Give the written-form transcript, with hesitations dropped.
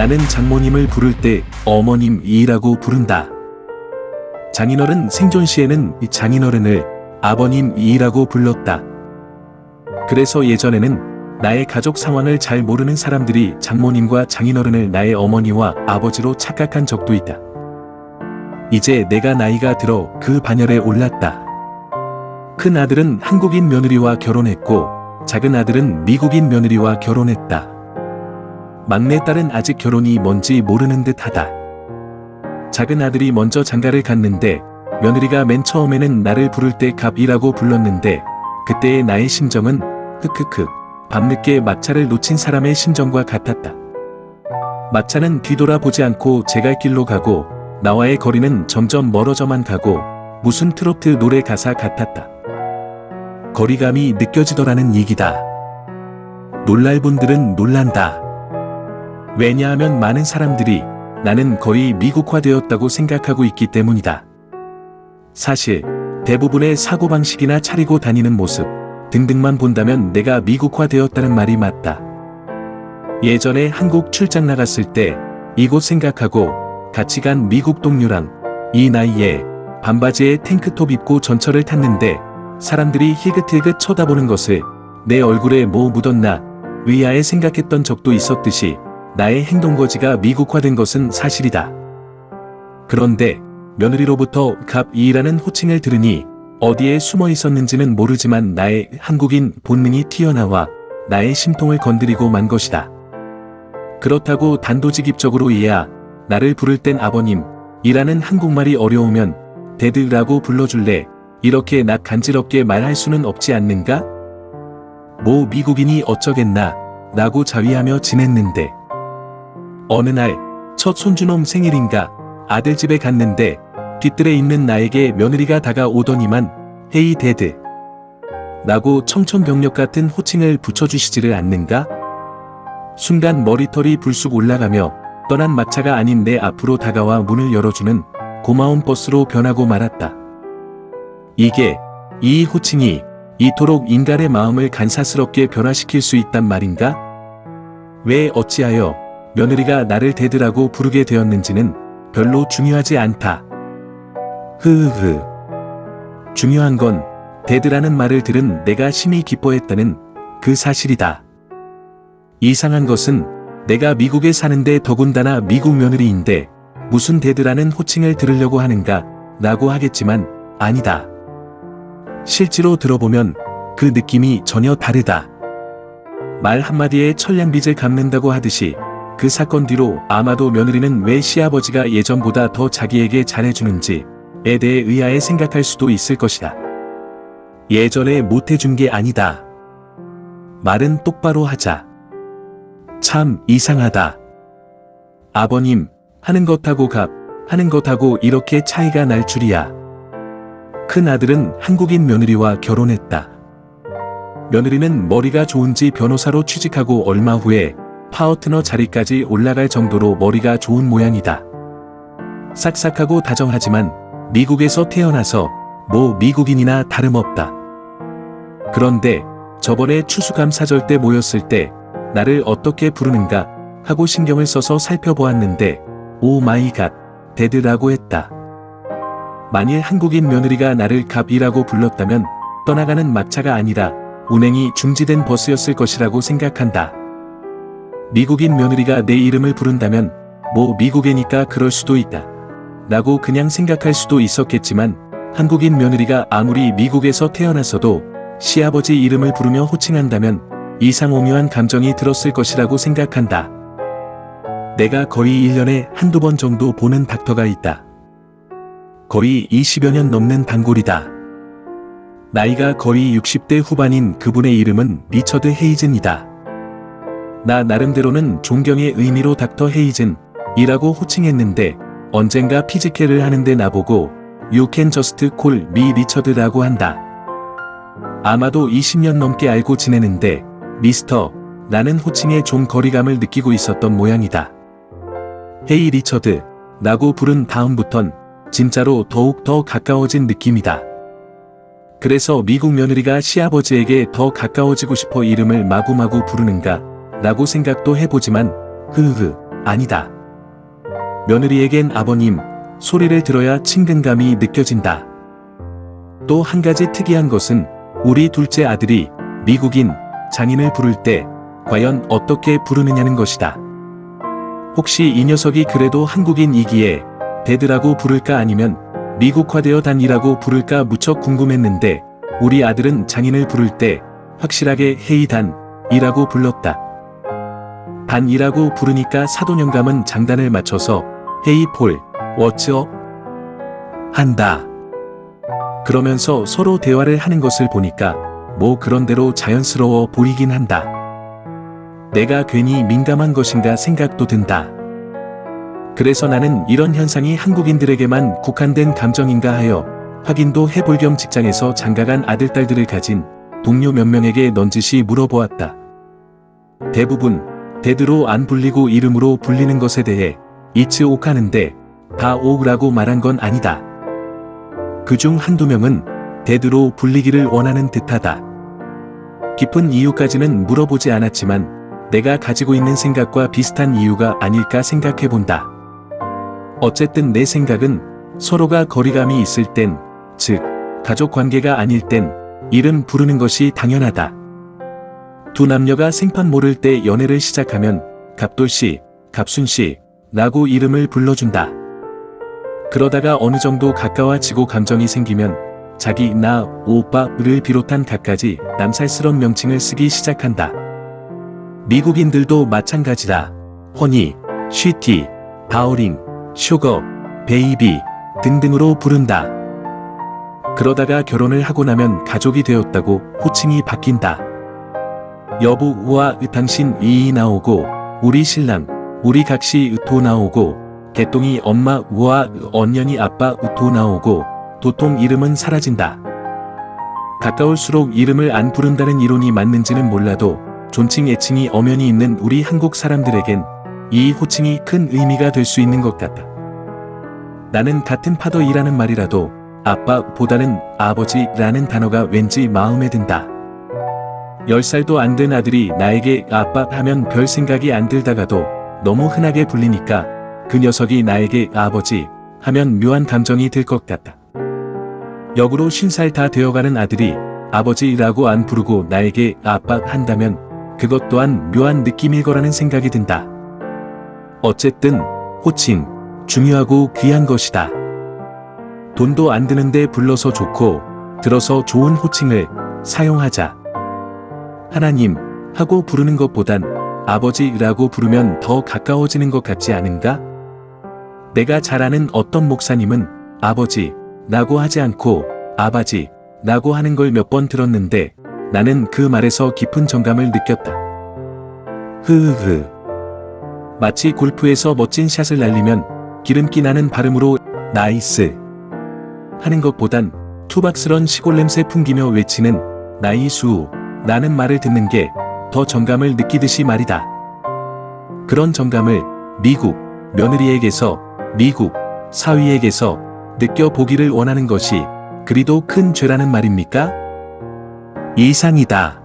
나는 장모님을 부를 때 어머님이라고 부른다. 장인어른 생존 시에는 장인어른을 아버님이라고 불렀다. 그래서 예전에는 나의 가족 상황을 잘 모르는 사람들이 장모님과 장인어른을 나의 어머니와 아버지로 착각한 적도 있다. 이제 내가 나이가 들어 그 반열에 올랐다. 큰 아들은 한국인 며느리와 결혼했고 작은 아들은 미국인 며느리와 결혼했다. 막내딸은 아직 결혼이 뭔지 모르는 듯하다. 작은 아들이 먼저 장가를 갔는데 며느리가 맨 처음에는 나를 부를 때 갑이라고 불렀는데 그때의 나의 심정은 흑흑흑 밤늦게 막차를 놓친 사람의 심정과 같았다. 막차는 뒤돌아보지 않고 제 갈 길로 가고 나와의 거리는 점점 멀어져만 가고 무슨 트로트 노래 가사 같았다. 거리감이 느껴지더라는 얘기다. 놀랄 분들은 놀란다. 왜냐하면 많은 사람들이 나는 거의 미국화되었다고 생각하고 있기 때문이다. 사실 대부분의 사고방식이나 차리고 다니는 모습 등등만 본다면 내가 미국화되었다는 말이 맞다. 예전에 한국 출장 나갔을 때 이곳 생각하고 같이 간 미국 동료랑 이 나이에 반바지에 탱크톱 입고 전철을 탔는데 사람들이 힐긋힐긋 쳐다보는 것을 내 얼굴에 뭐 묻었나 의아해 생각했던 적도 있었듯이 나의 행동거지가 미국화된 것은 사실이다. 그런데 며느리로부터 갑이라는 호칭을 들으니 어디에 숨어 있었는지는 모르지만 나의 한국인 본능이 튀어나와 나의 심통을 건드리고 만 것이다. 그렇다고 단도직입적으로 얘야 나를 부를 땐 아버님이라는 한국말이 어려우면 데드라고 불러줄래 이렇게 나 간지럽게 말할 수는 없지 않는가? 뭐 미국인이 어쩌겠나 라고 자위하며 지냈는데 어느 날 첫 손주놈 생일인가 아들 집에 갔는데 뒤뜰에 있는 나에게 며느리가 다가오더니만 헤이 데드 라고 청천벽력 같은 호칭을 붙여주시지를 않는가? 순간 머리털이 불쑥 올라가며 떠난 막차가 아닌 내 앞으로 다가와 문을 열어주는 고마운 버스로 변하고 말았다. 이 호칭이 이토록 인간의 마음을 간사스럽게 변화시킬 수 있단 말인가? 왜 어찌하여 며느리가 나를 데드라고 부르게 되었는지는 별로 중요하지 않다. 흐흐흐. 중요한 건 데드라는 말을 들은 내가 심히 기뻐했다는 그 사실이다. 이상한 것은 내가 미국에 사는데 더군다나 미국 며느리인데 무슨 데드라는 호칭을 들으려고 하는가 라고 하겠지만 아니다. 실제로 들어보면 그 느낌이 전혀 다르다. 말 한마디에 천냥빚을 갚는다고 하듯이 그 사건 뒤로 아마도 며느리는 왜 시아버지가 예전보다 더 자기에게 잘해주는지에 대해 의아해 생각할 수도 있을 것이다. 예전에 못해준 게 아니다. 말은 똑바로 하자. 참 이상하다. 아버님 하는 것하고 갑 하는 것하고 이렇게 차이가 날 줄이야. 큰 아들은 한국인 며느리와 결혼했다. 며느리는 머리가 좋은지 변호사로 취직하고 얼마 후에 파트너 자리까지 올라갈 정도로 머리가 좋은 모양이다. 싹싹하고 다정하지만 미국에서 태어나서 뭐 미국인이나 다름없다. 그런데 저번에 추수감사절 때 모였을 때 나를 어떻게 부르는가 하고 신경을 써서 살펴보았는데 오 마이 갓 데드라고 했다. 만일 한국인 며느리가 나를 갑이라고 불렀다면 떠나가는 막차가 아니라 운행이 중지된 버스였을 것이라고 생각한다. 미국인 며느리가 내 이름을 부른다면 뭐 미국애니까 그럴 수도 있다 라고 그냥 생각할 수도 있었겠지만 한국인 며느리가 아무리 미국에서 태어났어도 시아버지 이름을 부르며 호칭한다면 이상오묘한 감정이 들었을 것이라고 생각한다. 내가 거의 1년에 한두 번 정도 보는 닥터가 있다. 거의 20여 년 넘는 단골이다. 나이가 거의 60대 후반인 그분의 이름은 리처드 헤이즌이다. 나 나름대로는 존경의 의미로 닥터 헤이즌이라고 호칭했는데 언젠가 피지컬을 하는데 나보고 You can just call me 리처드라고 한다. 아마도 20년 넘게 알고 지내는데 미스터 라는 호칭에 좀 거리감을 느끼고 있었던 모양이다. 헤이 리처드 라고 부른 다음부턴 진짜로 더욱 더 가까워진 느낌이다. 그래서 미국 며느리가 시아버지에게 더 가까워지고 싶어 이름을 마구마구 부르는가 라고 생각도 해보지만 흐흐 아니다. 며느리에겐 아버님 소리를 들어야 친근감이 느껴진다. 또 한 가지 특이한 것은 우리 둘째 아들이 미국인 장인을 부를 때 과연 어떻게 부르느냐는 것이다. 혹시 이 녀석이 그래도 한국인이기에 데드라고 부를까 아니면 미국화되어 단이라고 부를까 무척 궁금했는데 우리 아들은 장인을 부를 때 확실하게 헤이 단이라고 불렀다. 단이라고 부르니까 사돈영감은 장단을 맞춰서 헤이 폴, 워츠업 한다. 그러면서 서로 대화를 하는 것을 보니까 뭐 그런대로 자연스러워 보이긴 한다. 내가 괜히 민감한 것인가 생각도 든다. 그래서 나는 이런 현상이 한국인들에게만 국한된 감정인가 하여 확인도 해볼 겸 직장에서 장가간 아들딸들을 가진 동료 몇 명에게 넌지시 물어보았다. 대부분 데드로 안 불리고 이름으로 불리는 것에 대해 이츠 옥 하는데 다 옥이라고 말한 건 아니다. 그중 한두 명은 데드로 불리기를 원하는 듯하다. 깊은 이유까지는 물어보지 않았지만 내가 가지고 있는 생각과 비슷한 이유가 아닐까 생각해본다. 어쨌든 내 생각은 서로가 거리감이 있을 땐, 즉 가족 관계가 아닐 땐 이름 부르는 것이 당연하다. 두 남녀가 생판 모를 때 연애를 시작하면 갑돌씨, 갑순씨 라고 이름을 불러준다. 그러다가 어느 정도 가까워지고 감정이 생기면 자기, 나, 오빠를 비롯한 갖가지 남살스러운 명칭을 쓰기 시작한다. 미국인들도 마찬가지다. 허니, 쉬티, 다우링, 슈거, 베이비 등등으로 부른다. 그러다가 결혼을 하고 나면 가족이 되었다고 호칭이 바뀐다. 여보, 우와, 당신 이 나오고 우리 신랑, 우리 각시 으토 나오고 개똥이 엄마, 우와, 언년이 아빠 으토 나오고 도통 이름은 사라진다. 가까울수록 이름을 안 부른다는 이론이 맞는지는 몰라도 존칭 애칭이 엄연히 있는 우리 한국 사람들에겐 이 호칭이 큰 의미가 될 수 있는 것 같다. 나는 같은 파더이라는 말이라도 아빠보다는 아버지라는 단어가 왠지 마음에 든다. 10살도 안 된 아들이 나에게 아빠 하면 별 생각이 안 들다가도 너무 흔하게 불리니까 그 녀석이 나에게 아버지 하면 묘한 감정이 들 것 같다. 역으로 50살 다 되어가는 아들이 아버지라고 안 부르고 나에게 아빠 한다면 그것 또한 묘한 느낌일 거라는 생각이 든다. 어쨌든 호칭 중요하고 귀한 것이다. 돈도 안 드는데 불러서 좋고 들어서 좋은 호칭을 사용하자. 하나님 하고 부르는 것보단 아버지라고 부르면 더 가까워지는 것 같지 않은가? 내가 잘 아는 어떤 목사님은 아버지라고 하지 않고 아바지라고 하는 걸 몇 번 들었는데 나는 그 말에서 깊은 정감을 느꼈다. 흐흐흐. 마치 골프에서 멋진 샷을 날리면 기름기 나는 발음으로 나이스 하는 것보단 투박스런 시골 냄새 풍기며 외치는 나이수 라는 말을 듣는 게 더 정감을 느끼듯이 말이다. 그런 정감을 미국 며느리에게서 미국 사위에게서 느껴보기를 원하는 것이 그리도 큰 죄라는 말입니까? 이상이다.